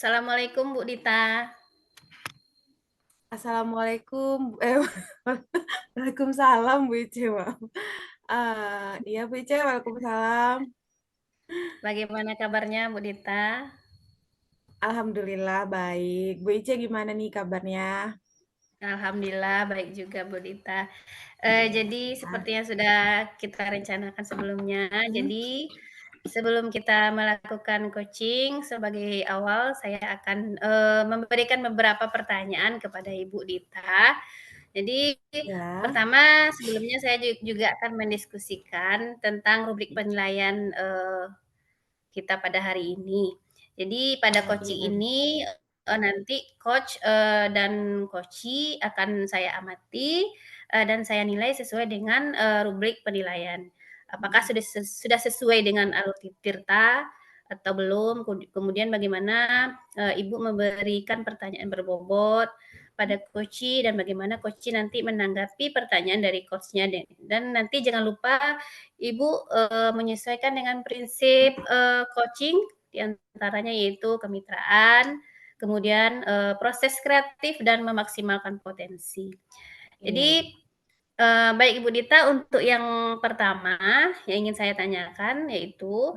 Assalamualaikum Bu Dita. Assalamualaikum, waalaikumsalam Bu Ice, maaf. Iya Bu Ice, waalaikumsalam. Bagaimana kabarnya Bu Dita? Alhamdulillah baik. Bu Ice gimana nih kabarnya? Alhamdulillah baik juga Bu Dita. Jadi Ah, seperti yang sudah kita rencanakan sebelumnya, hmm, jadi sebelum kita melakukan coaching, sebagai awal saya akan, memberikan beberapa pertanyaan kepada Ibu Dita. Jadi ya, pertama sebelumnya saya juga akan mendiskusikan tentang rubrik penilaian, kita pada hari ini. Jadi pada coaching iya. ini, nanti coach, dan coachee akan saya amati, dan saya nilai sesuai dengan, rubrik penilaian. Apakah sudah sesuai dengan alur tirta atau belum, kemudian bagaimana, Ibu memberikan pertanyaan berbobot pada coachee dan bagaimana coachee nanti menanggapi pertanyaan dari coach-nya dan nanti jangan lupa Ibu, menyesuaikan dengan prinsip, coaching, di antaranya yaitu kemitraan, kemudian, proses kreatif dan memaksimalkan potensi. Iya, iya. Jadi, baik Ibu Dita, untuk yang pertama yang ingin saya tanyakan yaitu,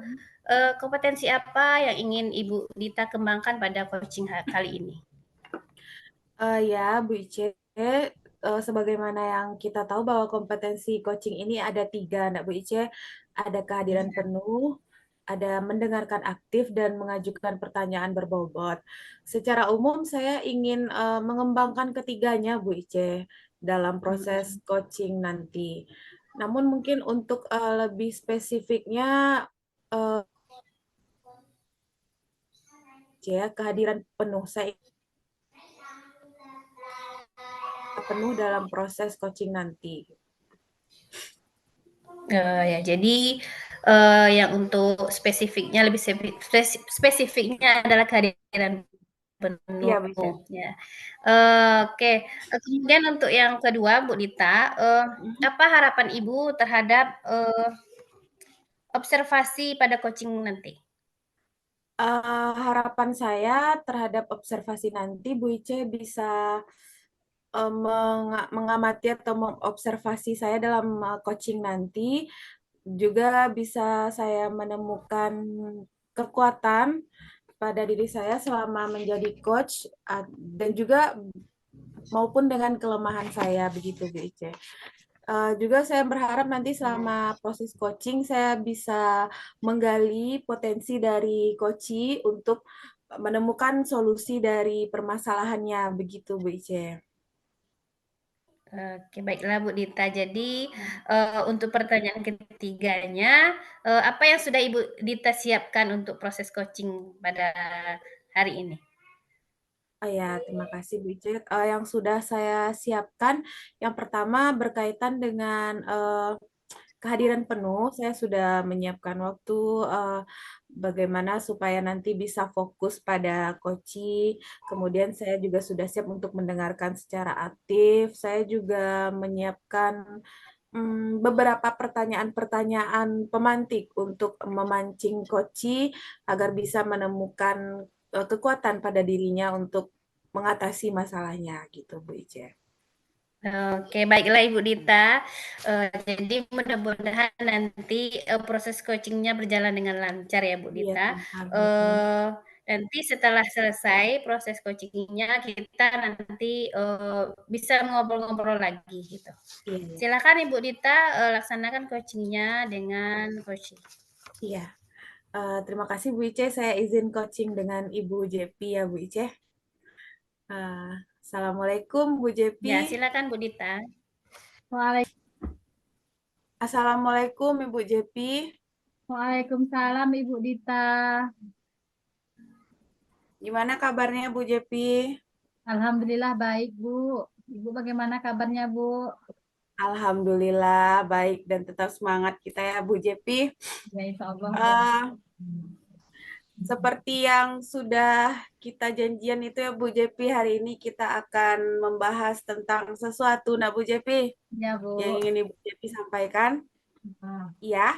kompetensi apa yang ingin Ibu Dita kembangkan pada coaching kali ini? Ya Bu Ice, sebagaimana yang kita tahu bahwa kompetensi coaching ini ada tiga, Nak Bu Ice. Ada kehadiran Iya. penuh, ada mendengarkan aktif, dan mengajukan pertanyaan berbobot. Secara umum, saya ingin mengembangkan ketiganya, Bu Ice, dalam proses Mhm. coaching nanti. Namun mungkin untuk lebih spesifiknya, eh, ya, kehadiran penuh. Saya ingin penuh dalam proses coaching nanti. Ya jadi, yang untuk spesifiknya lebih spesifiknya adalah kehadiran Iya, penuh, Bu Ice. ya. Oke, kemudian untuk yang kedua, Bu Dita, apa harapan Ibu terhadap, observasi pada coaching nanti? Harapan saya terhadap observasi nanti, Bu Ice bisa mengamati atau mengobservasi saya dalam coaching nanti. Juga bisa saya menemukan kekuatan pada diri saya selama menjadi coach, dan juga maupun dengan kelemahan saya, begitu Bu Ice. Juga saya berharap nanti selama proses coaching saya bisa menggali potensi dari coachee untuk menemukan solusi dari permasalahannya, begitu Bu Ice. Oke, baiklah Bu Dita. Jadi, untuk pertanyaan ketiganya, apa yang sudah Ibu Dita siapkan untuk proses coaching pada hari ini? Oh ya, terima kasih Bu Ice. Yang sudah saya siapkan, yang pertama berkaitan dengan kehadiran penuh. Saya sudah menyiapkan waktu, eh, bagaimana supaya nanti bisa fokus pada coaching. Kemudian saya juga sudah siap untuk mendengarkan secara aktif. Saya juga menyiapkan beberapa pertanyaan-pertanyaan pemantik untuk memancing coaching agar bisa menemukan kekuatan pada dirinya untuk mengatasi masalahnya, gitu Bu Ice. Oke, baiklah Ibu Dita. Jadi mudah-mudahan nanti, proses coaching-nya berjalan dengan lancar ya Bu Iya, Dita. amin. Nanti setelah selesai proses coaching-nya kita nanti, bisa ngobrol-ngobrol lagi gitu. Iya, iya. Silakan Ibu Dita, laksanakan coaching-nya dengan coaching. Iya. Terima kasih Bu Ice, saya izin coaching dengan Ibu Jepi ya Bu Ice. Assalamualaikum Bu Jepi. Ya, silakan Bu Dita. Assalamualaikum Ibu Jepi. Waalaikumsalam Ibu Dita. Gimana kabarnya Bu Jepi? Alhamdulillah baik Bu. Ibu bagaimana kabarnya Bu? Alhamdulillah baik dan tetap semangat kita ya Bu Jepi. Ya insya Allah Bu. Eh, Seperti yang sudah kita janjian itu ya Bu Jepi, hari ini kita akan membahas tentang sesuatu. Nah Bu Jepi, Ya yang Bu. ingin Ibu Jepi sampaikan. Ah, Iya.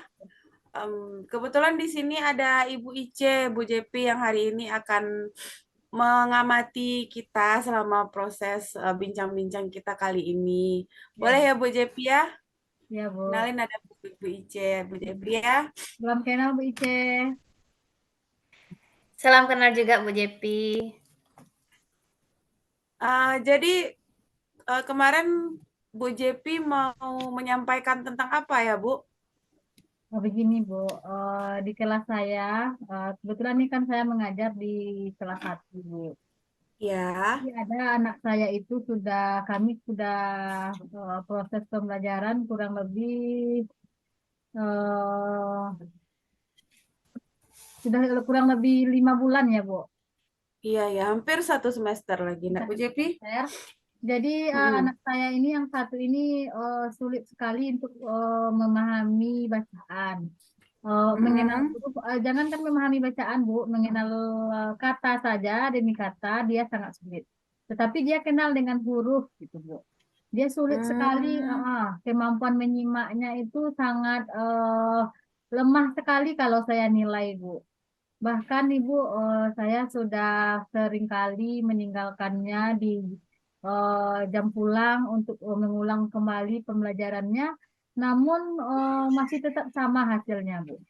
Kebetulan di sini ada Ibu Ice, Bu Jepi yang hari ini akan mengamati kita selama proses bincang-bincang kita kali ini. Ya, Boleh Bu. ya Bu Jepi ya? Ya, Bu. Kenalin ada Bu Ice, Bu Jepi ya. Salam kenal Bu Ice. Salam kenal juga Bu Jepi. Jadi kemarin Bu Jepi mau menyampaikan tentang apa ya Bu? Oh, begini Bu, di kelas saya, kebetulan ini kan saya mengajar di kelas 1 Bu. Ya. Jadi ada anak saya itu kami sudah proses pembelajaran kurang lebih eh, sudah kurang lebih 5 bulan ya Bu. Iya ya, hampir 1 semester lagi, nak Bu Satu Jepi. semester. Jadi Mm-mm. anak saya ini yang satu ini sulit sekali untuk memahami bacaan. Mengenal Mm-mm. huruf, jangankan memahami bacaan, Bu, mengenal kata saja demi kata dia sangat sulit. Tetapi dia kenal dengan huruf, gitu, Bu. Dia sulit sekali, Hmm. kemampuan menyimaknya itu sangat lemah sekali kalau saya nilai, Bu. Bahkan Ibu, saya sudah seringkali meninggalkannya di jam pulang untuk mengulang kembali pembelajarannya, namun masih tetap sama hasilnya, Bu.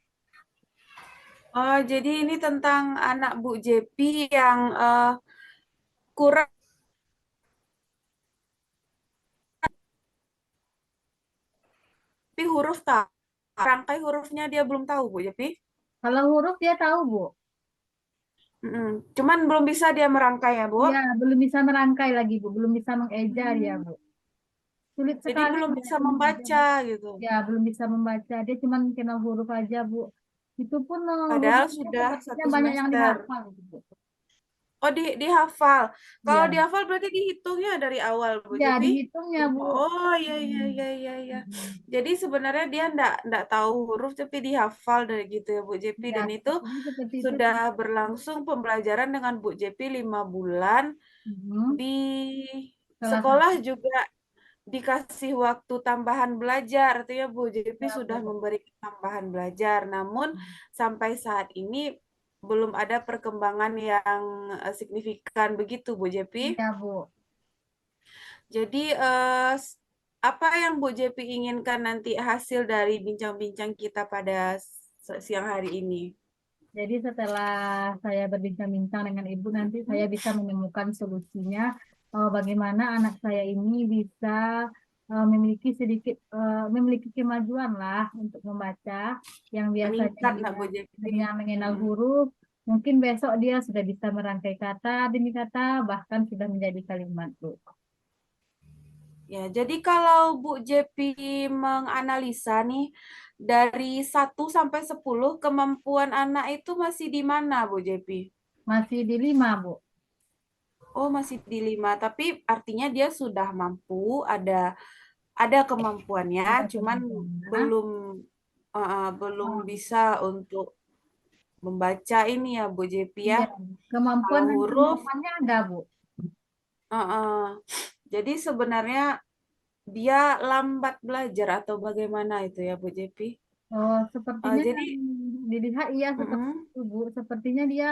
Oh, jadi ini tentang anak Bu Jepi yang kurang tapi huruf tak. Rangkai hurufnya dia belum tahu, Bu Jepi. Kalau huruf dia tahu, Bu. Mm-mm. Cuman belum bisa dia merangkai ya, Bu. Dia belum bisa merangkai lagi, Bu. Belum bisa mengeja dia, Hmm. Bu. Sulit Jadi sekali belum dia bisa itu mengeja, Bu. membaca gitu. Ya, belum bisa membaca. Dia cuma kenal huruf aja, Bu. Itu pun Padahal hurufnya sudah sepertinya satu banyak yang semester. dihafal, gitu, Bu. Oh, dihafal. Kalau Ya, dihafal berarti dihitungnya dari awal, Bu ya Jepi. dihitungnya, Bu. Oh, iya, iya, Hmm. iya, iya, iya. Hmm. Jadi sebenarnya dia ndak tahu huruf, tapi dihafal dari gitu ya, Bu Jepi. Ya, Dan itu seperti itu. sudah berlangsung pembelajaran dengan Bu Jepi 5 bulan. Hmm. Di Salah sekolah satu. juga dikasih waktu tambahan belajar, artinya Bu Jepi Ya, sudah Bu. memberi tambahan belajar. Namun sampai saat ini belum ada perkembangan yang signifikan begitu, Bu Jepi. Iya, Bu. Jadi apa yang Bu Jepi inginkan nanti hasil dari bincang-bincang kita pada siang hari ini? Jadi setelah saya berbincang-bincang dengan Ibu, nanti saya bisa menemukan solusinya bagaimana anak saya ini bisa memiliki kemajuan lah untuk membaca yang biasanya Meningkat, dia nak Bu Jepi. hanya mengenal Mm-mm. huruf, mungkin besok dia sudah bisa merangkai kata demi kata, bahkan sudah menjadi kalimat, Bu. Ya, jadi kalau Bu Jepi menganalisa nih, dari 1 sampai 10 kemampuan anak itu masih di mana, Bu Jepi? Masih di 5, Bu. Oh, masih di 5, tapi artinya dia sudah mampu, ada kemampuannya, Ada cuman kemampuannya. belum belum Oh, bisa untuk membaca ini ya, Bu Jepi ya. iya, kemampuan Kalau dan huruf, kemampuannya ada, Bu. jadi sebenarnya dia lambat belajar atau bagaimana itu ya, Bu Jepi? Oh, sepertinya yang Jadi, dilihat iya seperti mm-mm, itu, Bu. Sepertinya dia,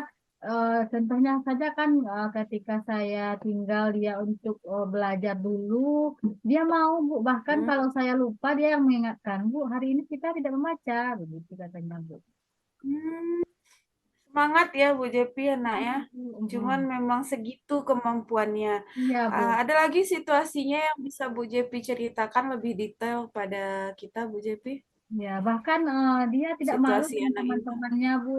contohnya saja kan ketika saya tinggal dia untuk belajar dulu, dia mau, Bu. Bahkan mm. kalau saya lupa, dia yang mengingatkan, Bu, hari ini kita tidak membaca, begitu katanya, Bu. Hmm, semangat ya Bu Jepi ya nak ya. Cuman Mm-mm. memang segitu kemampuannya. Iya, Bu. Ada lagi situasinya yang bisa Bu Jepi ceritakan lebih detail pada kita Bu Jepi? Ya, bahkan dia tidak malu Situasi dengan anak ini. teman-temannya, Bu.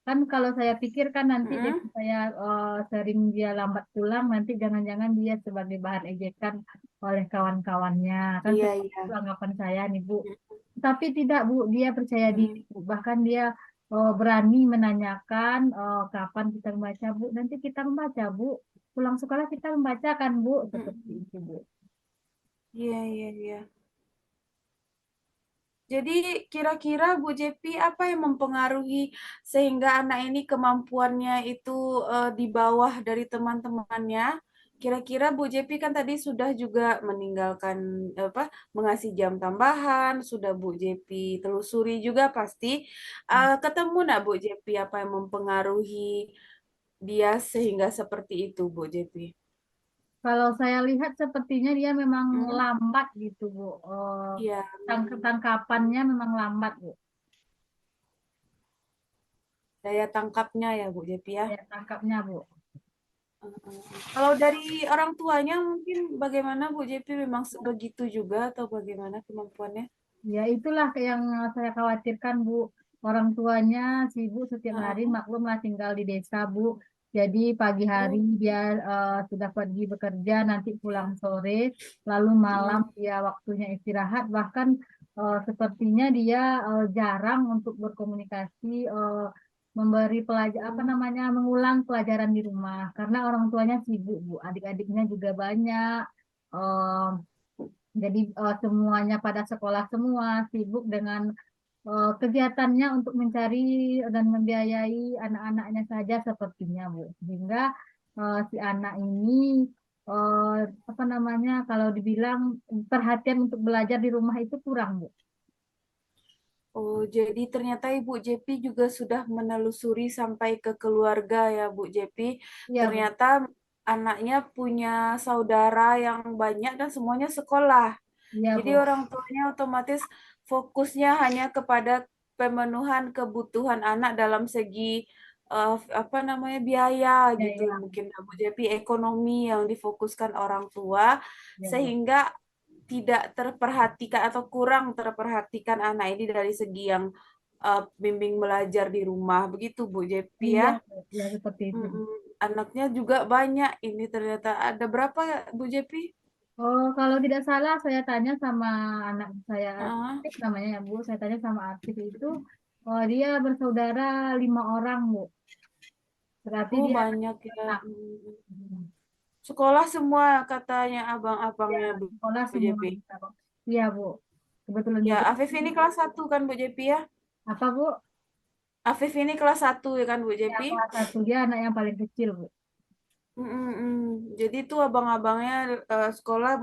Kan kalau saya pikir kan nanti Mm-mm. dengan saya sering dia lambat pulang, nanti jangan-jangan dia sebagai bahan ejekan oleh kawan-kawannya. Kan Iya, seperti iya. itu anggapan saya nih, Bu. Tapi tidak, Bu. Dia percaya diri, Mm-mm. Bu. Bahkan dia berani menanyakan kapan kita membaca, Bu. Nanti kita membaca, Bu. Pulang sekolah kita membacakan, Bu. Seperti Mm-mm. itu, Bu. Iya, iya, iya. Jadi kira-kira Bu Jepi apa yang mempengaruhi sehingga anak ini kemampuannya itu di bawah dari teman-temannya? Kira-kira Bu Jepi kan tadi sudah juga meninggalkan apa mengasih jam tambahan, sudah Bu Jepi telusuri juga pasti. Ketemu nak Bu Jepi apa yang mempengaruhi dia sehingga seperti itu, Bu Jepi? Kalau saya lihat sepertinya dia memang Hmm? lambat gitu, Bu. Iya, Tangkapannya memang lambat, Bu. daya tangkapnya ya, Bu Jepi ya. Ya, tangkapnya, Bu. Kalau dari orang tuanya mungkin bagaimana, Bu Jepi? Memang begitu juga atau bagaimana kemampuannya? Ya, itulah yang saya khawatirkan, Bu. Orang tuanya sibuk setiap hari, Heeh. maklumlah tinggal di desa, Bu. Jadi pagi hari Oh, dia sudah pergi bekerja, nanti pulang sore, lalu malam mm, dia waktunya istirahat. Bahkan sepertinya dia jarang untuk berkomunikasi, memberi pelajaran apa mm. namanya, mengulang pelajaran di rumah, karena orang tuanya sibuk, Bu. Adik-adiknya juga banyak. Eh, jadi semuanya pada sekolah semua sibuk dengan kegiatannya untuk mencari dan membiayai anak-anaknya saja sepertinya, Bu. Sehingga si anak ini eh, apa namanya kalau dibilang perhatian untuk belajar di rumah itu kurang, Bu. Oh, jadi ternyata Ibu Jepi juga sudah menelusuri sampai ke keluarga ya, Bu Jepi. Iya, Bu. Ternyata anaknya punya saudara yang banyak dan semuanya sekolah. Iya, Jadi Bu. orang tuanya otomatis fokusnya hanya kepada pemenuhan kebutuhan anak dalam segi apa namanya biaya Ya, gitu. ya, Mungkin Bu Jepi ekonomi yang difokuskan orang tua ya, Bu. sehingga tidak terperhatikan atau kurang terperhatikan anak ini dari segi yang bimbing belajar di rumah. Begitu Bu Jepi Iya, ya. Bu. Ya, seperti itu, Bu. Mm-mm. Anaknya juga banyak ini ternyata. Ada berapa ya Bu Jepi? Oh, kalau tidak salah saya tanya sama anak saya Ah, Artif namanya ya, Bu. Saya tanya sama Artif itu, oh, dia bersaudara 5 orang, Bu. Berarti oh dia anak banyak ya. anak. Mm. Sekolah semua katanya Ya, abang-abangnya Bu sekolah semua JP. bisa, Pak. Iya, Bu. Kebetulan Ya, juga. Afif ini kelas satu kan Bu JP ya? Apa, Bu? Afif ini kelas satu ya kan Bu Ya, JP? kelas satu. Dia anak yang paling kecil, Bu. Mm-mm. Jadi tuh abang-abangnya sekolah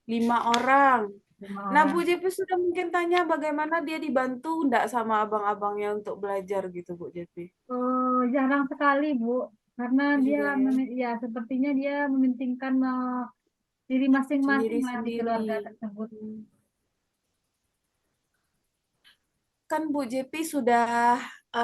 5 orang. Nah, Bu5 orang. JP sudah mungkin tanya bagaimana dia dibantu enggak sama abang-abangnya untuk belajar gitu Bu JP? Oh, jarang sekali, Bu. Karena dia, Juga ya, ya sepertinya dia mementingkan diri masing-masing lah di sendiri-sendiri. keluarga tersebut. Hmm. Kan Bu Jepi sudah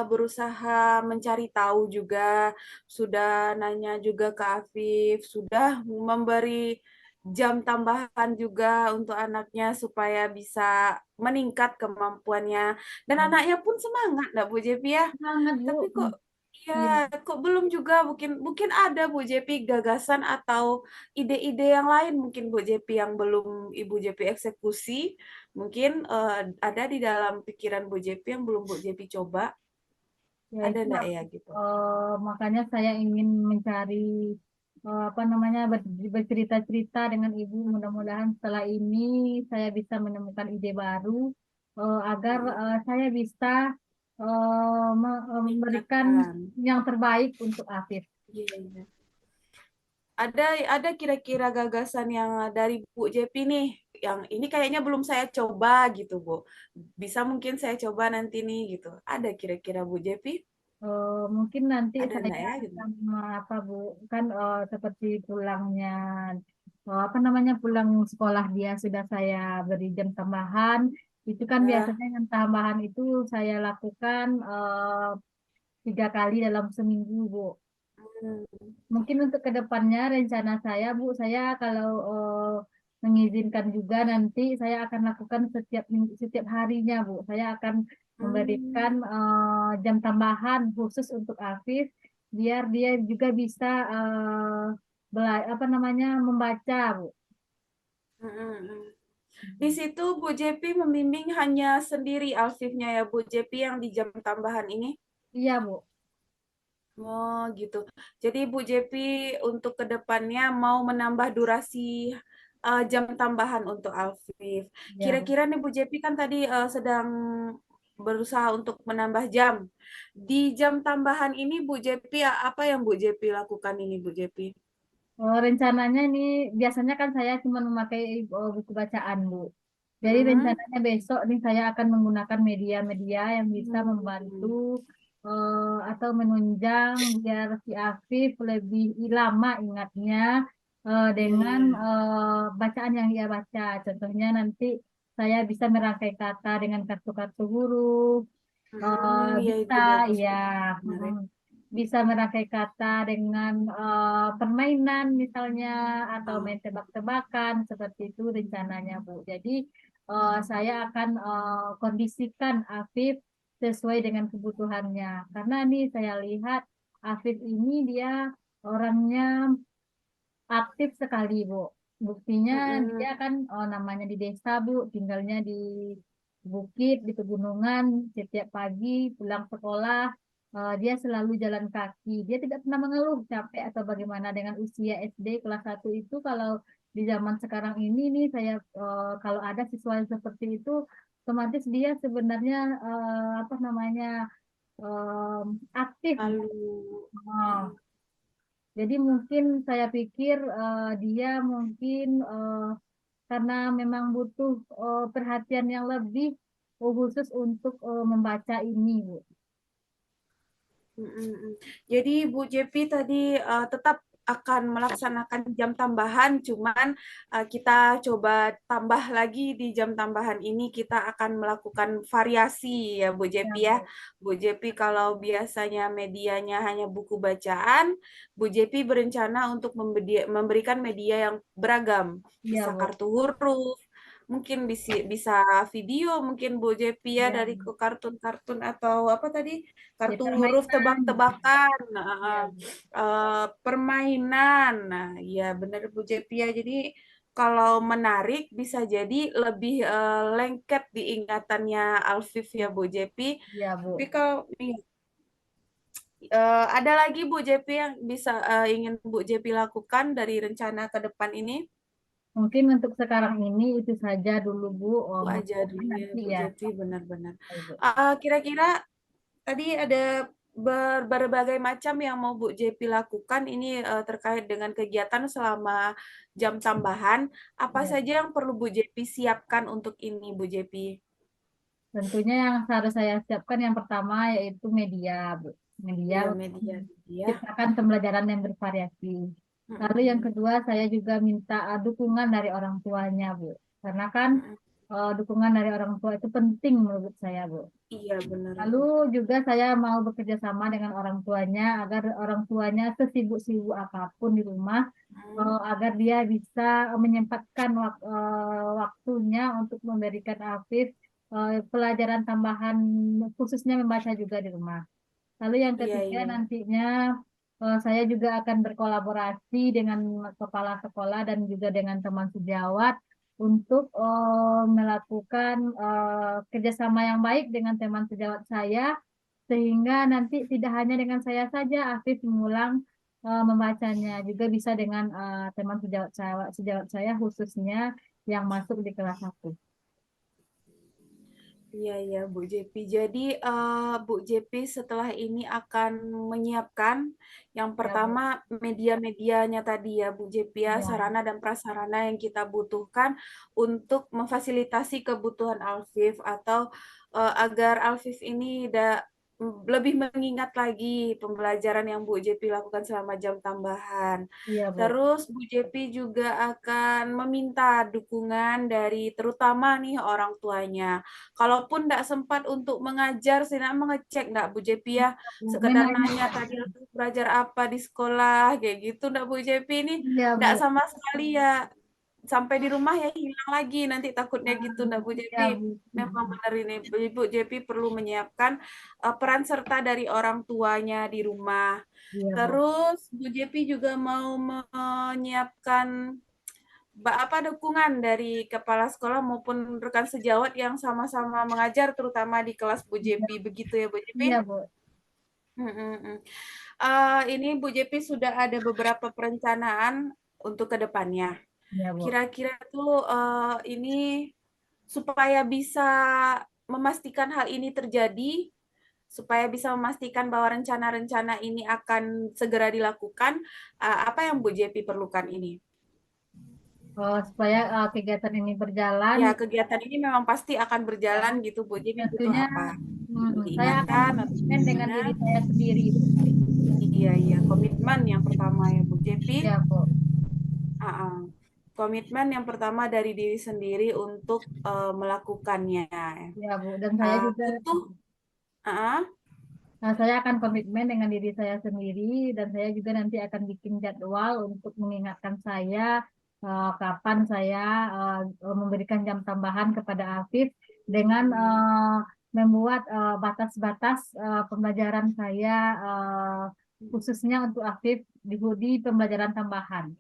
berusaha mencari tahu juga, sudah nanya juga ke Afif, sudah memberi jam tambahan juga untuk anaknya supaya bisa meningkat kemampuannya. Dan Ya. anaknya pun semangat, enggak Bu Jepi ya? Sangat, Bu. Tapi kok ya Iya. kok belum juga mungkin mungkin ada Bu Jepi gagasan atau ide-ide yang lain mungkin Bu Jepi yang belum Ibu Jepi eksekusi. Mungkin ada di dalam pikiran Bu Jepi yang belum Bu Jepi coba. Ya Ada itu enggak ya gitu? makanya saya ingin mencari apa namanya bercerita-cerita dengan ibu. Mudah-mudahan setelah ini saya bisa menemukan ide baru agar Mm, saya bisa memberikan meningkatkan. yang terbaik untuk Afif. Iya, iya. Ada kira-kira gagasan yang dari Bu Jepi nih, yang ini kayaknya belum saya coba gitu, Bu. Bisa mungkin saya coba nanti nih gitu. Ada kira-kira Bu Jepi? Mungkin nanti Ada enggak saya ya gitu? akan apa, Bu, kan seperti pulangnya apa namanya pulang sekolah dia sudah saya beri jam tambahan. Itu kan Ya. biasanya jam tambahan itu saya lakukan 3 kali dalam seminggu, Bu. Hmm. Mungkin untuk kedepannya rencana saya, Bu, saya kalau mengizinkan juga nanti saya akan lakukan setiap harinya, Bu. Saya akan memberikan Hmm. jam tambahan khusus untuk Afif biar dia juga bisa apa namanya membaca, Bu. Mm-mm. Di situ Bu Jepi membimbing hanya sendiri Alfifnya ya Bu Jepi yang di jam tambahan ini. Iya, Bu. Oh gitu. Jadi Bu Jepi untuk kedepannya mau menambah durasi jam tambahan untuk Alfif. Iya, Bu. Kira-kira nih Bu Jepi kan tadi sedang berusaha untuk menambah jam. Di jam tambahan ini Bu Jepi apa yang Bu Jepi lakukan ini Bu Jepi? Rencananya ini biasanya kan saya cuma memakai buku bacaan, Bu. Jadi Hmm. rencananya besok nih saya akan menggunakan media-media yang bisa Hmm. membantu atau menunjang biar si Afif lebih lama ingatnya Iya, dengan iya. bacaan yang ia baca. Contohnya nanti saya bisa merangkai kata dengan kartu-kartu huruf. Iya Bisa, itu bagus ya, banget sebenarnya. bisa merangkai kata dengan permainan misalnya atau Ah, main tebak-tebakan seperti itu rencananya, Bu. Jadi saya akan kondisikan Afif sesuai dengan kebutuhannya. Karena nih saya lihat Afif ini dia orangnya aktif sekali, Bu. Buktinya mm-mm. dia kan namanya di desa, Bu, tinggalnya di bukit, di pegunungan. Setiap pagi pulang sekolah, dia selalu jalan kaki. Dia tidak pernah mengeluh capek atau bagaimana dengan usia SD kelas 1 itu. Kalau di zaman sekarang ini nih, saya kalau ada siswa yang seperti itu, otomatis dia sebenarnya apa namanya aktif. Lalu, Oh, jadi mungkin saya pikir dia mungkin karena memang butuh perhatian yang lebih khusus untuk membaca ini, Bu. mm. Jadi Bu Jepi tadi tetap akan melaksanakan jam tambahan, cuman kita coba tambah lagi di jam tambahan ini kita akan melakukan variasi ya Bu Ya, Jepi ya. Bu. Bu Jepi kalau biasanya medianya hanya buku bacaan, Bu Jepi berencana untuk memberikan media yang beragam, Iya, bisa Bu. kartu huruf, mungkin bisa video, mungkin Bu Jepi ya Ya, dari kartun-kartun atau apa tadi? ya Kartu huruf permainan. tebak-tebakan, Ya, Bu. permainan. Nah, ya benar Bu Jepi ya. Jadi kalau menarik bisa jadi lebih lengket di ingatannya Alfif ya Bu Jepi. Ya, Tapi Bu. kalau ada lagi Bu Jepi yang bisa ingin Bu Jepi lakukan dari rencana ke depan ini? Mungkin untuk sekarang ini itu saja dulu, Bu. Oh, Itu aja mudah-mudahan dulu ya nanti Bu ya. Jepi, benar-benar. Bu. Kira-kira tadi ada berbagai macam yang mau Bu Jepi lakukan ini terkait dengan kegiatan selama jam tambahan. Apa Ya. saja yang perlu Bu Jepi siapkan untuk ini, Bu Jepi? Tentunya yang harus saya siapkan yang pertama yaitu media, Bu. Media Iya, untuk media ya. menciptakan pembelajaran yang bervariasi. Lalu yang Mm-mm. kedua, saya juga minta dukungan dari orang tuanya, Bu. Karena kan Mm-mm. dukungan dari orang tua itu penting menurut saya, Bu. Iya, benar Lalu itu. juga saya mau bekerja sama dengan orang tuanya agar orang tuanya sesibuk-sibuk apapun di rumah, Mm. agar dia bisa menyempatkan waktunya untuk memberikan Afif pelajaran tambahan khususnya membaca juga di rumah. Lalu yang Iya, ketiga iya. nantinya saya juga akan berkolaborasi dengan kepala sekolah dan juga dengan teman sejawat untuk melakukan kerjasama yang baik dengan teman sejawat saya sehingga nanti tidak hanya dengan saya saja Afif mengulang membacanya juga bisa dengan teman sejawat saya khususnya yang masuk di kelas 1. Iya, iya, Bu Jepi. Jadi, Bu Jepi setelah ini akan menyiapkan yang Ya, Bu. pertama media-medianya tadi ya, Bu Jepi ya, Ya, sarana dan prasarana yang kita butuhkan untuk memfasilitasi kebutuhan Alfif atau agar Alfif ini lebih mengingat lagi pembelajaran yang Bu Jepi lakukan selama jam tambahan. iya, Bu. Terus Bu Jepi juga akan meminta dukungan dari terutama nih orang tuanya. Kalaupun tidak sempat untuk mengajar, saya mengecek enggak Bu Jepi ya, sekedar nanya Menanyakan. tadi aku belajar apa di sekolah, kayak gitu enggak Bu Jepi ini, Iya, enggak Bu. sama sekali ya, sampai di rumah ya hilang lagi, nanti takutnya Ah, gitu enggak Bu iya, Jepi. Bu. Memang benar ini, Bu Jepi perlu menyiapkan peran serta dari orang tuanya di rumah. Iya, Bu. Terus Bu Jepi juga mau menyiapkan apa dukungan dari kepala sekolah maupun rekan sejawat yang sama-sama mengajar terutama di kelas Bu Iya, Jepi begitu ya Bu Jepi? iya, Bu. Ini Bu Jepi sudah ada beberapa perencanaan untuk ke depannya. Iya, Bu. Kira-kira tuh ini supaya bisa memastikan hal ini terjadi, supaya bisa memastikan bahwa rencana-rencana ini akan segera dilakukan, apa yang Bu Jepi perlukan ini? supaya kegiatan ini berjalan, Ya, kegiatan ini memang pasti akan berjalan gitu, Bu. Jadi butuh tentunya apa? Butuh saya akan diingatkan atau komitmen dengan gimana? diri saya sendiri, Bu. Iya, iya. Komitmen yang pertama ya, Bu Jepi. Ya, Bu. Komitmen yang pertama dari diri sendiri untuk melakukannya. Ya, Bu. Dan saya juga, Butuh, ah, nah, saya akan komitmen dengan diri saya sendiri dan saya juga nanti akan bikin jadwal untuk mengingatkan saya kapan saya memberikan jam tambahan kepada Afif dengan membuat batas-batas pembelajaran saya khususnya untuk Afif di pembelajaran tambahan.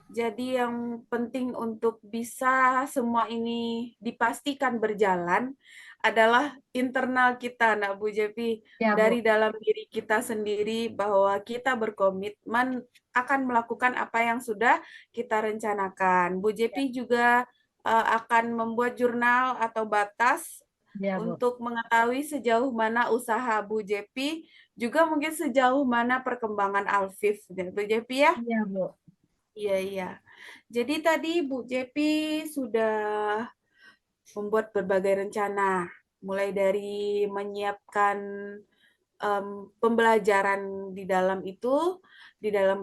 Jadi yang penting untuk bisa semua ini dipastikan berjalan adalah internal kita, Nak Bu Jepi, Ya, dari Bu. dalam diri kita sendiri bahwa kita berkomitmen akan melakukan apa yang sudah kita rencanakan. Bu Ya, Jepi juga akan membuat jurnal atau batas ya, Bu. untuk mengetahui sejauh mana usaha Bu Jepi, juga mungkin sejauh mana perkembangan Alfif, Bu Jepi ya. Iya, Bu. Iya, iya. Jadi tadi Bu Jepi sudah membuat berbagai rencana, mulai dari menyiapkan pembelajaran di dalam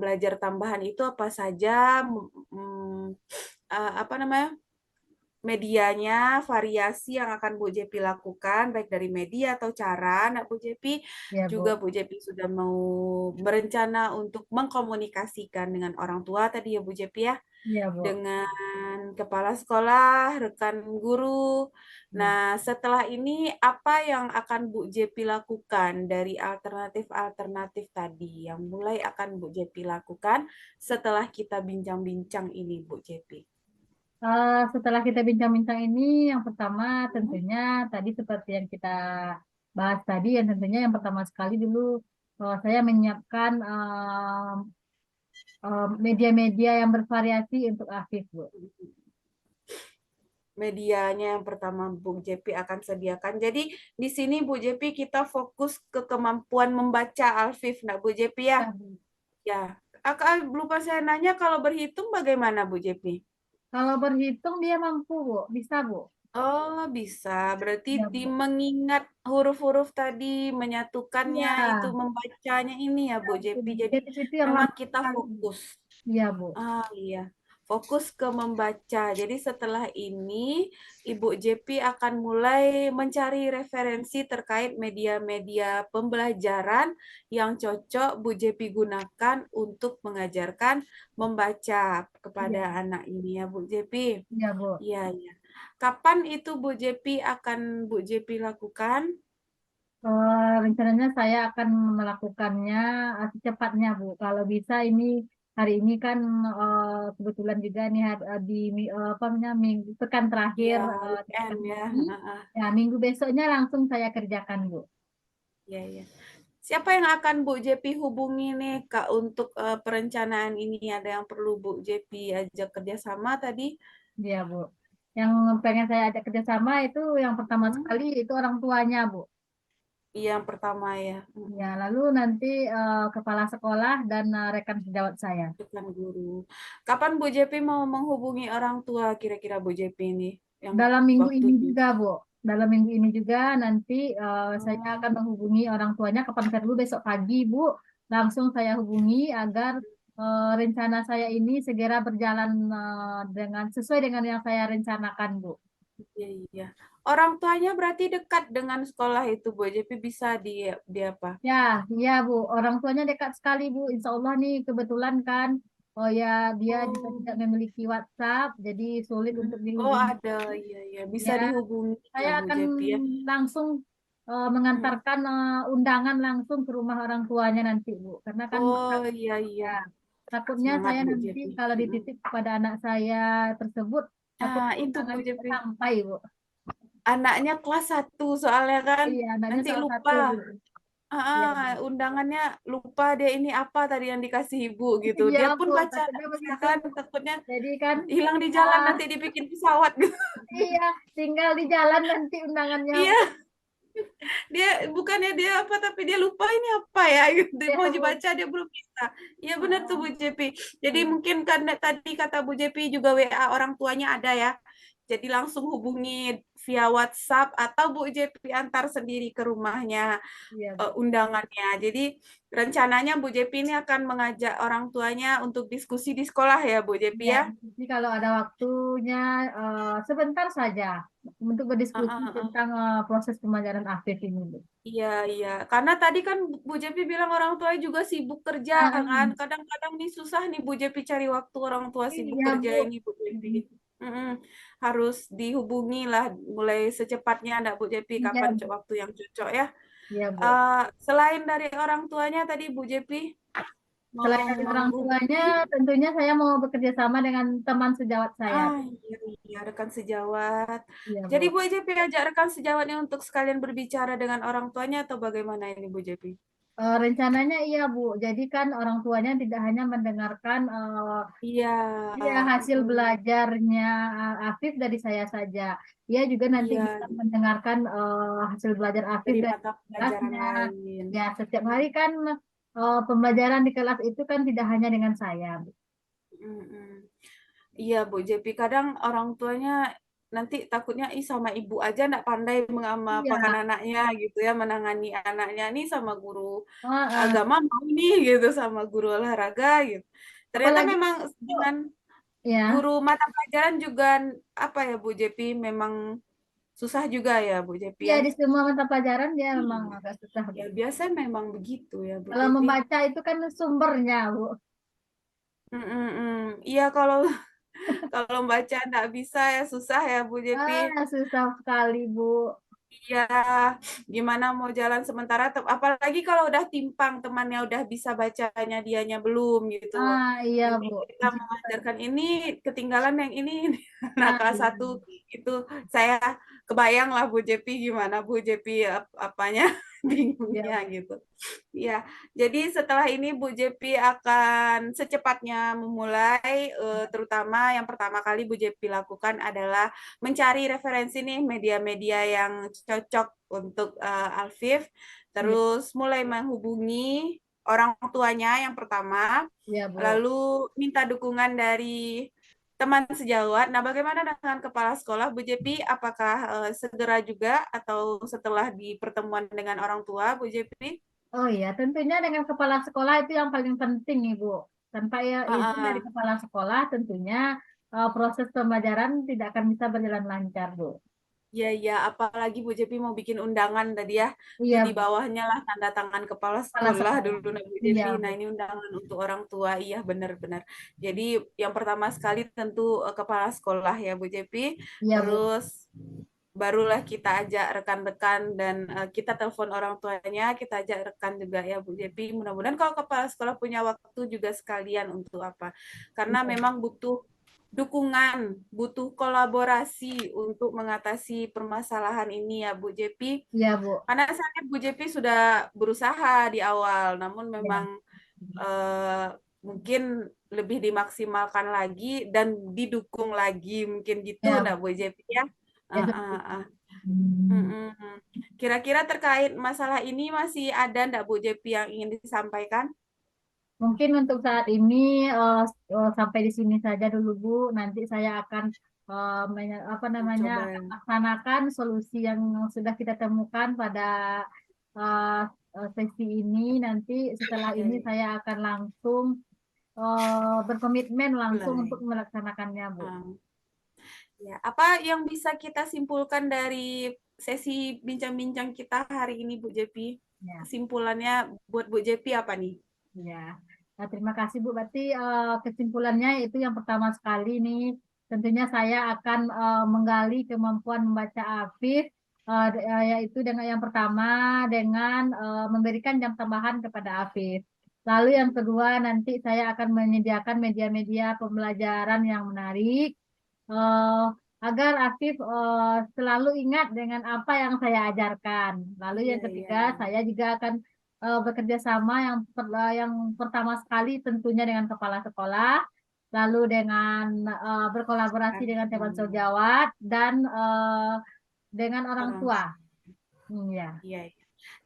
belajar tambahan itu apa saja, apa namanya, medianya, variasi yang akan Bu Jepi lakukan, baik dari media atau cara. Nah, Bu Jepi Ya, juga Bu. Bu Jepi sudah mau berencana untuk mengkomunikasikan dengan orang tua tadi ya Bu Jepi ya, Iya, Bu. dengan kepala sekolah, rekan guru. Ya. Nah, setelah ini apa yang akan Bu Jepi lakukan dari alternatif-alternatif tadi yang mulai akan Bu Jepi lakukan setelah kita bincang-bincang ini, Bu Jepi? Setelah kita bincang-bincang ini, yang pertama tentunya tadi seperti yang kita bahas tadi, yang tentunya yang pertama sekali dulu saya menyiapkan media-media yang bervariasi untuk Afif, Bu. Medianya yang pertama Bu Jepi akan sediakan. Jadi di sini Bu Jepi kita fokus ke kemampuan membaca Alfif, nah Bu Jepi ya. Ya, Bu. Ya. Lupa saya nanya kalau berhitung bagaimana Bu Jepi? Kalau berhitung dia mampu, Bu. Bisa, Bu. Oh, bisa. Berarti Ya, di Bu. mengingat huruf-huruf tadi, menyatukannya itu, Iya, membacanya ini ya Bu Jepi. Jadi itu yang memang lambat kita sekali, Bu. fokus. Iya, Bu. Ah iya, fokus ke membaca. Jadi setelah ini Ibu Jepi akan mulai mencari referensi terkait media-media pembelajaran yang cocok Bu Jepi gunakan untuk mengajarkan membaca kepada Iya, anak ini ya Bu Jepi. iya, Bu. Iya, iya. Kapan itu Bu Jepi akan Bu Jepi lakukan? Rencananya saya akan melakukannya secepatnya, Bu. Kalau bisa ini hari ini kan kebetulan juga nih apa namanya minggu pekan terakhir Iya, di weekend ya. pandemi. Heeh. Ya, minggu besoknya langsung saya kerjakan, Bu. Iya, iya. Siapa yang akan Bu Jepi hubungi nih Kak untuk perencanaan ini? Ada yang perlu Bu Jepi ajak kerjasama tadi? Dia, Bu. Yang pengen saya ajak kerjasama itu yang pertama Hmm? sekali itu orang tuanya, Bu. Iya, yang pertama ya. Ya, lalu nanti kepala sekolah dan rekan sejawat saya. Bukan guru. Kapan Bu Jepi mau menghubungi orang tua kira-kira Bu Jepi ini? Yang Dalam minggu ini waktunya. juga, Bu. Dalam minggu ini juga nanti saya Oh, akan menghubungi orang tuanya kapan perlu besok pagi, Bu. Langsung saya hubungi agar rencana saya ini segera berjalan dengan sesuai dengan yang saya rencanakan, Bu. iya, iya. Orang tuanya berarti dekat dengan sekolah itu Bu Jepi bisa di apa? Ya, iya, Bu. Orang tuanya dekat sekali, Bu. Insya Allah nih kebetulan kan. Oh ya, dia juga Oh, tidak memiliki WhatsApp, jadi sulit untuk oh dihubungi. ada, iya, iya. Bisa Ya, dihubungi ya saya Bu akan Jepi ya. langsung mengantarkan undangan langsung ke rumah orang tuanya nanti, Bu. Karena kan Oh iya, iya. ya, takutnya Semangat saya Bu nanti Jepi. kalau dititip kepada anak saya tersebut, Nah, takutnya itu Bu undangannya tidak Jepi. sampai, Bu. Anaknya kelas 1 soalnya kan. Iya, anaknya Nanti salah satu, lupa. Bu. Iya, Bu. Undangannya lupa dia ini apa tadi yang dikasih ibu gitu. Iya, Dia pun Bu. baca Takutnya nggak bisa begitu. kan, takutnya Jadi kan, hilang di jalan ah, nanti dibikin pesawat gitu. iya, tinggal di jalan nanti undangannya, Bu. Iya, Dia bukannya dia apa, tapi dia lupa ini apa ya, gitu. Ya, Mau Bu. dibaca dia belum bisa. Iya benar tuh Bu Jepi. Jadi Iya, mungkin kan tadi kata Bu Jepi juga WA orang tuanya ada ya. Jadi langsung hubungi via WhatsApp atau Bu Jepi antar sendiri ke rumahnya iya, Bu. undangannya. Jadi rencananya Bu Jepi ini akan mengajak orang tuanya untuk diskusi di sekolah ya Bu Jepi Ya, ya. jadi kalau ada waktunya sebentar saja untuk Heeh, berdiskusi heeh. tentang proses pembelajaran aktif ini, Bu. Iya, iya. Karena tadi kan Bu Jepi bilang orang tua juga sibuk kerja Ah, kan. Kadang-kadang nih susah nih Bu Jepi cari waktu orang tua sibuk iya, kerja Bu. ini Bu Jepi. Mm-mm. Harus dihubungi lah mulai secepatnya enggak Bu Jepi Iya, kapan Bu. waktu yang cocok ya. Iya, Bu. Selain dari orang tuanya tadi Bu Jepi mau Selain dari orang tuanya, menghubungi tentunya saya mau bekerja sama dengan teman sejawat saya. iya, iya, rekan sejawat. Iya, Jadi Bu. Bu Jepi ajak rekan sejawatnya untuk sekalian berbicara dengan orang tuanya atau bagaimana ini Bu Jepi? Rencananya iya, Bu. Jadi kan orang tuanya tidak hanya mendengarkan Iya, ya, hasil mm-mm. belajarnya Afif dari saya saja. Ia juga nanti Iya, bisa mendengarkan hasil belajar Afif dari dari mata pelajaran kelasnya. lain. Ya, setiap hari kan pembelajaran di kelas itu kan tidak hanya dengan saya, Bu. Mm-mm. Iya, Bu Jepi. Kadang orang tuanya nanti takutnya ih sama ibu aja ndak pandai mengapakan Iya, anaknya gitu ya, menangani anaknya nih sama guru heeh. agama mau nih gitu sama guru olahraga gitu. Ternyata Apalagi memang Bu, dengan ya, guru mata pelajaran juga apa ya Bu Jepi memang susah juga ya Bu Jepi ya ya. di semua mata pelajaran dia memang Iya. agak susah, Bu. Ya biasa memang begitu ya Bu Kalau Jepi. membaca itu kan sumbernya, Bu. Mm-mm-mm. Iya kalau kalau baca nggak bisa ya susah ya Bu Jepi. Susah sekali, Bu. Iya, gimana mau jalan sementara, apalagi kalau udah timpang temannya udah bisa bacanya dianya belum gitu. Iya, Nanti Bu. kita mengajarkan ini, ketinggalan yang ini. Nah, kelas Iya. satu itu saya kebayang lah Bu Jepi gimana Bu Jepi apanya Iya, bingungnya Bu. gitu. Iya, jadi setelah ini Bu Jepi akan secepatnya memulai, terutama yang pertama kali Bu Jepi lakukan adalah mencari referensi nih media-media yang cocok untuk Alfif, Iya, terus mulai menghubungi orang tuanya yang pertama, iya, Bu. lalu minta dukungan dari teman sejawat. Nah, bagaimana dengan kepala sekolah, Bu Jepi? Apakah segera juga atau setelah di pertemuan dengan orang tua, Bu Jepi? Oh iya, tentunya dengan kepala sekolah itu yang paling penting, Ibu. Tanpa ya izin dari Heeh. kepala sekolah, tentunya proses pembelajaran tidak akan bisa berjalan lancar, Bu. Iya, iya, apalagi Bu Jepi mau bikin undangan tadi ya. Tuh Iya, di Bu. bawahnya lah tanda tangan kepala Kepala sekolah sekolah. dulu nah Bu Iya, Jepi. Nah, Bu. ini undangan untuk orang tua. Iya, benar-benar. Jadi yang pertama sekali tentu kepala sekolah ya Bu Jepi. Iya, Bu. Terus barulah kita ajak rekan-rekan dan kita telepon orang tuanya, kita ajak rekan juga ya Bu Jepi. Mudah-mudahan kalau kepala sekolah punya waktu juga sekalian untuk apa. Karena Iya, Bu. memang butuh dukungan, butuh kolaborasi untuk mengatasi permasalahan ini ya Bu Jepi. Iya, Bu. Karena saya lihat Bu Jepi sudah berusaha di awal, namun Iya. memang eh, mungkin lebih dimaksimalkan lagi dan didukung lagi, mungkin gitu, Iya, nah Bu. Bu Jepi ya. Ya, Ah, ah, seperti itu. ah. Mm-mm. Kira-kira terkait masalah ini masih ada ndak Bu Jepi yang ingin disampaikan? Mungkin untuk saat ini sampai di sini saja dulu, Bu. Nanti saya akan apa namanya Coba akan ya. laksanakan solusi yang sudah kita temukan pada eh, sesi ini. Nanti setelah Ya, ini ya. saya akan langsung berkomitmen langsung untuk Mulai. melaksanakannya, Bu. Ah. Ya, apa yang bisa kita simpulkan dari sesi bincang-bincang kita hari ini, Bu Jepi? Ya, Kesimpulannya buat Bu Jepi apa nih? ya. Nah, terima kasih, Bu. Berarti kesimpulannya itu yang pertama sekali nih, tentunya saya akan menggali kemampuan membaca Afif, yaitu dengan yang pertama dengan memberikan jam tambahan kepada Afif. Lalu yang kedua nanti saya akan menyediakan media-media pembelajaran yang menarik, eh, agar Afif selalu ingat dengan apa yang saya ajarkan. Lalu Iya, yang iya, ketiga iya. saya juga akan bekerja sama yang pertama sekali tentunya dengan kepala sekolah, lalu dengan berkolaborasi dengan teman Rekan sejawat dan dengan orang orang tua. Iya. Iya.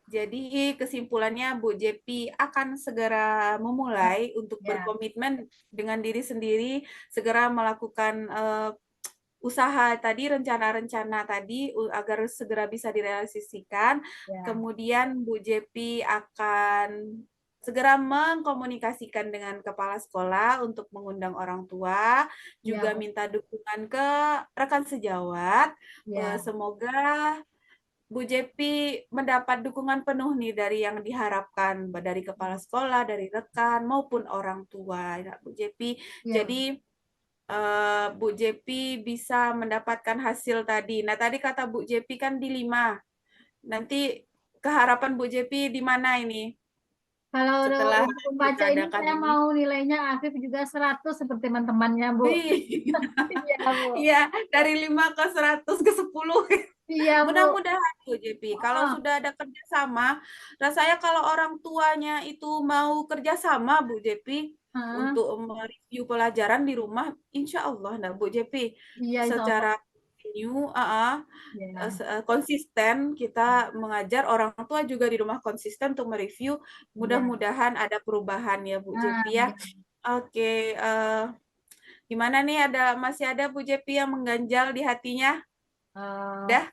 Jadi kesimpulannya Bu Jepi akan segera memulai untuk Ya. berkomitmen dengan diri sendiri, segera melakukan usaha tadi, rencana-rencana tadi agar segera bisa direalisasikan. Ya. Kemudian Bu Jepi akan segera mengkomunikasikan dengan kepala sekolah untuk mengundang orang tua, juga Ya. minta dukungan ke rekan sejawat. Ya. Semoga Bu Jepi mendapat dukungan penuh nih dari yang diharapkan dari kepala sekolah, dari rekan maupun orang tua, ya, Bu Jepi. Ya. Jadi Bu Jepi bisa mendapatkan hasil tadi. Nah, tadi kata Bu Jepi kan di 5. Nanti keharapan Bu Jepi di mana ini Kalau setelah untuk kita membaca ini adakan saya ini? mau nilainya Afif juga 100 seperti teman-temannya, Bu. Wih, Iya, Bu. iya, dari 5 ke 100 ke 10. Iya, Bu. Mudah-mudahan Bu Jepi, kalau Oh, sudah ada kerjasama, rasanya kalau orang tuanya itu mau kerjasama Bu Jepi heeh. untuk mereview pelajaran di rumah, insya Allah, nah Bu Jepi Iya, insya Allah. secara new, Ya. konsisten kita mengajar orang tua juga di rumah konsisten untuk mereview. Iya. Mudah-mudahan ada perubahan ya Bu Nah, Jepi ya. iya. Oke, gimana nih masih ada Bu Jepi yang mengganjal di hatinya? Eh, Dah?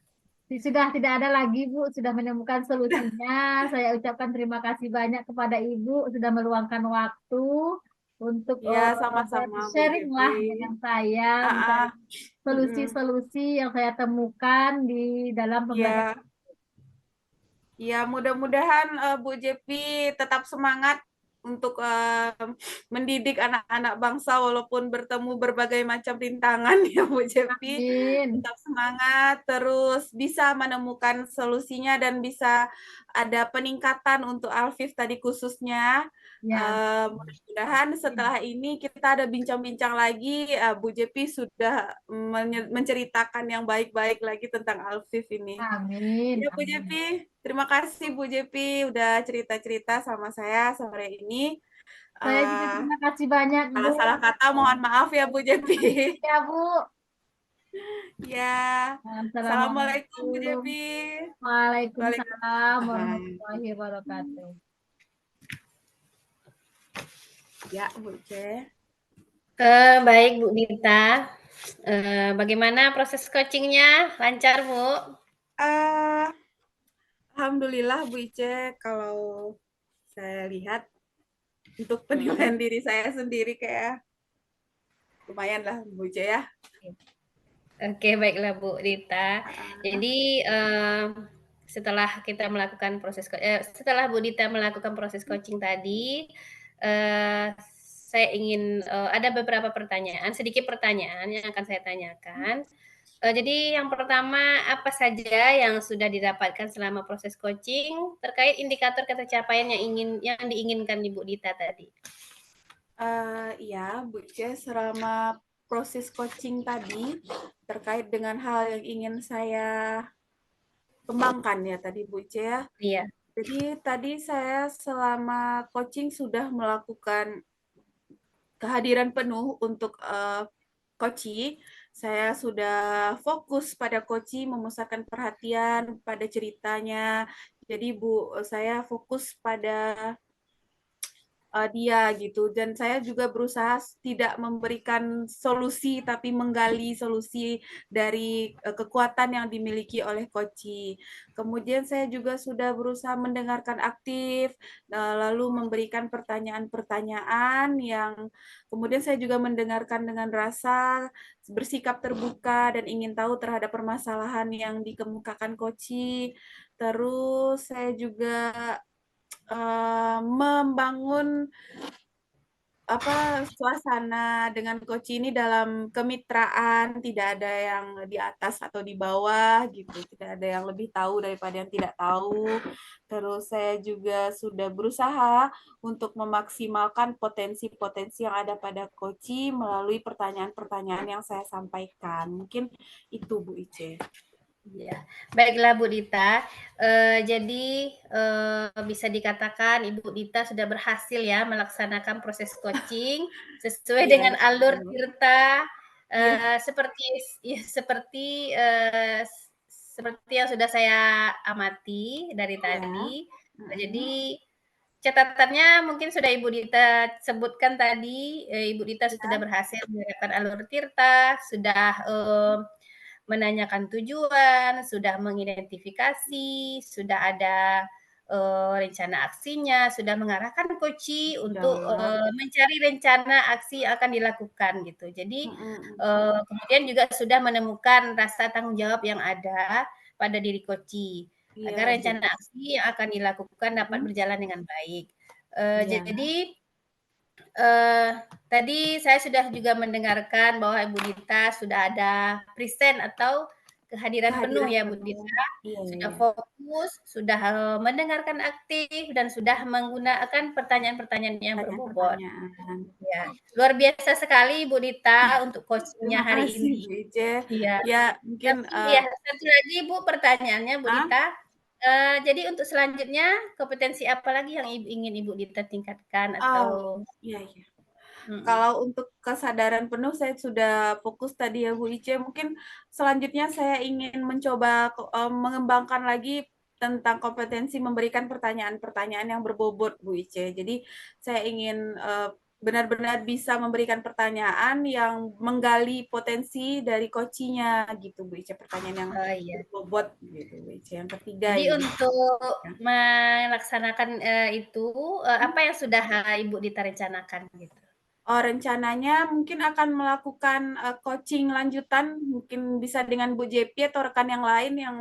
sudah tidak ada lagi, Bu. Sudah menemukan solusinya. Saya ucapkan terima kasih banyak kepada Ibu sudah meluangkan waktu untuk Iya, sama-sama Bu sharing Jepi. lah dengan saya Ah, mencari ah. Mm-mm. solusi-solusi yang saya temukan di dalam pembelajaran. Iya, iya, mudah-mudahan Bu Jepi tetap semangat untuk mendidik anak-anak bangsa walaupun bertemu berbagai macam rintangan ya Bu Jepi. Amin. Tetap semangat, terus bisa menemukan solusinya dan bisa ada peningkatan untuk Alfif tadi khususnya. Ya. Mudah-mudahan setelah ini kita ada bincang-bincang lagi. Bu Jepi sudah menceritakan yang baik-baik lagi tentang Alfif ini. Amin. Ya Bu Amin. Jepi, terima kasih Bu Jepi udah cerita-cerita sama saya sore ini. Saya juga Eh, terima kasih banyak, Bu. salah-salah kata mohon maaf ya Bu Jepi. Ya, Bu. Ya, Assalamualaikum Bu Assalamualaikum. Jepi. Waalaikumsalam Waalaikumsalam. warahmatullahi wabarakatuh. Ya Bu Ce. Baik Bu Dita. Bagaimana proses coachingnya? Lancar Bu? Eh, Alhamdulillah Bu Ice, kalau saya lihat untuk penilaian diri saya sendiri kayak lumayan lah Bu Ice ya. Oke, baiklah Bu Dita. Jadi setelah kita melakukan setelah Bu Dita melakukan proses coaching tadi, saya ingin ada beberapa pertanyaan, sedikit pertanyaan yang akan saya tanyakan. Jadi yang pertama, apa saja yang sudah didapatkan selama proses coaching terkait indikator pencapaian yang diinginkan Ibu Dita tadi? Iya, Bu Ice, selama proses coaching tadi terkait dengan hal yang ingin saya kembangkan ya tadi Bu Ice ya. Iya. Jadi tadi saya selama coaching sudah melakukan kehadiran penuh untuk Koci. Saya sudah fokus pada Koci, memusatkan perhatian pada ceritanya. Jadi Bu, saya fokus pada dia gitu, dan saya juga berusaha tidak memberikan solusi tapi menggali solusi dari kekuatan yang dimiliki oleh Koci. Kemudian saya juga sudah berusaha mendengarkan aktif, lalu memberikan pertanyaan-pertanyaan yang kemudian saya juga mendengarkan dengan rasa, bersikap terbuka dan ingin tahu terhadap permasalahan yang dikemukakan Koci. Terus saya juga membangun suasana dengan coach ini dalam kemitraan, tidak ada yang di atas atau di bawah gitu, tidak ada yang lebih tahu daripada yang tidak tahu. Terus saya juga sudah berusaha untuk memaksimalkan potensi-potensi yang ada pada coach melalui pertanyaan-pertanyaan yang saya sampaikan. Mungkin itu Bu Ice. Ya, baiklah Bu Dita. Jadi bisa dikatakan Ibu Dita sudah berhasil ya melaksanakan proses coaching sesuai Iya, dengan alur Tirta, iya, seperti seperti yang sudah saya amati dari Iya, tadi, mhm, jadi catatannya mungkin sudah Ibu Dita sebutkan tadi, Ibu Dita sudah iya, berhasil menyiapkan alur tirta, sudah, menanyakan tujuan, sudah mengidentifikasi, sudah ada, rencana aksinya, sudah mengarahkan koci untuk, sudah, mencari rencana aksi yang akan dilakukan gitu. Jadi, mhm mhm, kemudian juga sudah menemukan rasa tanggung jawab yang ada pada diri koci, iya, agar Bu, rencana aksi yang akan dilakukan dapat mhm, berjalan dengan baik. iya, Jadi, eee, tadi saya sudah juga mendengarkan bahwa Ibu Dita sudah ada present atau kehadiran penuh kehadiran ya Bu penuh, Dita, iya sudah iya, fokus, sudah, mendengarkan aktif, dan sudah menggunakan pertanyaan-pertanyaan yang berbobot. pertanyaan-pertanyaan. Ya, luar biasa sekali Bu Dita untuk coaching-nya Terima hari kasih, ini. Bu Ice. Iya. Ya, mungkin, Tapi ya satu lagi Bu pertanyaannya Bu ah? Dita, jadi untuk selanjutnya kompetensi apa lagi yang ingin Ibu Dita tingkatkan Oh, atau iya iya. mhm, Kalau untuk kesadaran penuh saya sudah fokus tadi ya Bu Ice, mungkin selanjutnya saya ingin mencoba mengembangkan lagi tentang kompetensi memberikan pertanyaan-pertanyaan yang berbobot Bu Ice. Jadi saya ingin benar-benar bisa memberikan pertanyaan yang menggali potensi dari coaching-nya gitu Bu Ice, pertanyaan yang oh iya. berbobot gitu Bu Ice. Yang ketiga Jadi ini. untuk melaksanakan, itu, apa yang sudah, Ibu Dita rencanakan gitu? Oh, rencananya mungkin akan melakukan coaching lanjutan, mungkin bisa dengan Bu JP atau rekan yang lain yang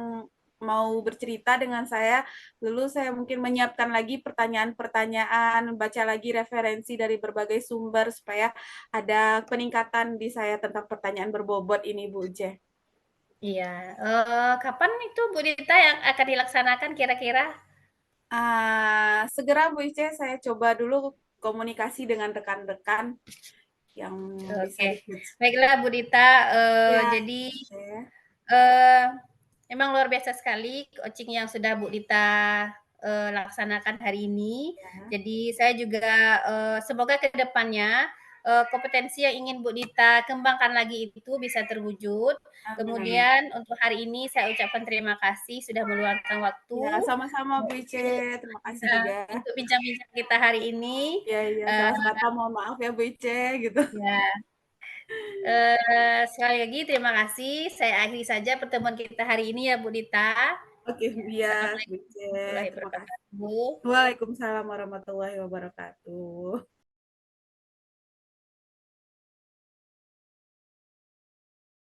mau bercerita dengan saya. Lalu saya mungkin menyiapkan lagi pertanyaan-pertanyaan, baca lagi referensi dari berbagai sumber supaya ada peningkatan di saya tentang pertanyaan berbobot ini, Bu Je. Iya, kapan itu Bu Dita yang akan dilaksanakan kira-kira? Segera Bu Ice, saya coba dulu komunikasi dengan rekan-rekan yang bisa Oke, di-coach. baiklah Bu Dita, Ya, jadi, saya. eee, memang luar biasa sekali coaching yang sudah Bu Dita, laksanakan hari ini. Ya, Jadi saya juga, semoga ke depannya, kompetensi yang ingin Bu Dita kembangkan lagi itu bisa terwujud. amin amin. Kemudian untuk hari ini saya ucapkan terima kasih sudah meluangkan waktu, Ya, sama-sama Bu Ice. Terima kasih juga. untuk bincang-bincang kita hari ini. Ya, ya, Eee, salah kata mohon maaf ya Bu Ice gitu. ya. Sekali lagi terima kasih. Saya akhiri saja pertemuan kita hari ini ya, Bu Dita. Oke, Ya, ya Bu assalamualaikum Ice. warahmatullahi Terima kasih. wabarakatuh. Waalaikumsalam warahmatullahi wabarakatuh.